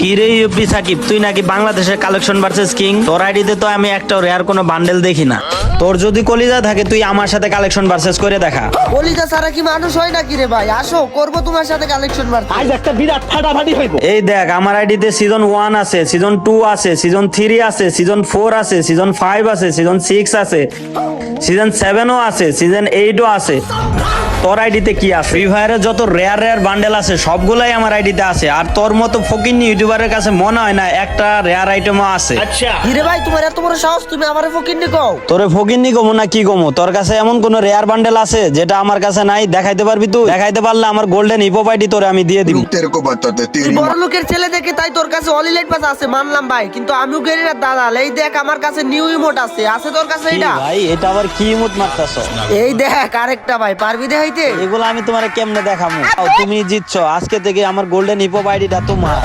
কি রে ইউপি সাকিব, তুই নাকি বাংলাদেশের কালেকশন ভার্সেস কিং? তোর আইডিতে তো আমি একটা রেয়ার কোনো বান্ডেল দেখি না। তোর যদি কলিজা থাকে তুই আমার সাথে কালেকশন ভার্সেস করে দেখা। কলিজা ছাড়া কি মানুষ হয় নাকি রে ভাই? আসো করবো তোমার সাথে কালেকশন মারতে। আজ একটা বিরাট ফাটাফাটি হইব। এই দেখ, আমার আইডিতে সিজন 1 আছে, সিজন 2 আছে, সিজন 3 আছে, সিজন 4 আছে, সিজন 5 আছে, সিজন 6 আছে, সিজন 7ও আছে, সিজন 8ও আছে। তোর আইডিতে কি আছে? ফ্রি ফায়ারের যত রেয়ার রেয়ার বান্ডেল আছে সবগুলাই আমার আইডিতে আছে। আর তোর মতো ফকিন্নি ইউটিউবারের কাছে মনে হয় না একটা রেয়ার আইটেমও আছে। আচ্ছা কি রে ভাই, তোমার এত বড় সাহস, তুমি আমারে ফকিন্নি কও? তোরে ফকিন্নি কমো না কি কমো? তোর কাছে এমন কোন রেয়ার বান্ডেল আছে যেটা আমার কাছে নাই? দেখাইতে পারবি তুই? দেখাইতে পারলে আমার গোল্ডেন হিপহপ আইডি তোরে আমি দিয়ে দিব। तेरे को बताते তুই तेरी বড় লোকের ছেলে দেখে তাই তোর কাছে অলিলাইট পাস আছে, মানলাম ভাই, কিন্তু আমিও গেরিনার দালাল। এই দেখ আমার কাছে নিউ ইমোট আছে তোর কাছে কি এটা? ভাই, এটা আবার কি ইমোট মারতাছ? এই দেখ আরেকটা ভাই, পারবি দেখাইতে? এগুলো আমি তোমারে কেমনে দেখামু? তুমি জিতছো, আজকে থেকে আমার গোল্ডেন হিপহপ আইডিটা তোমার।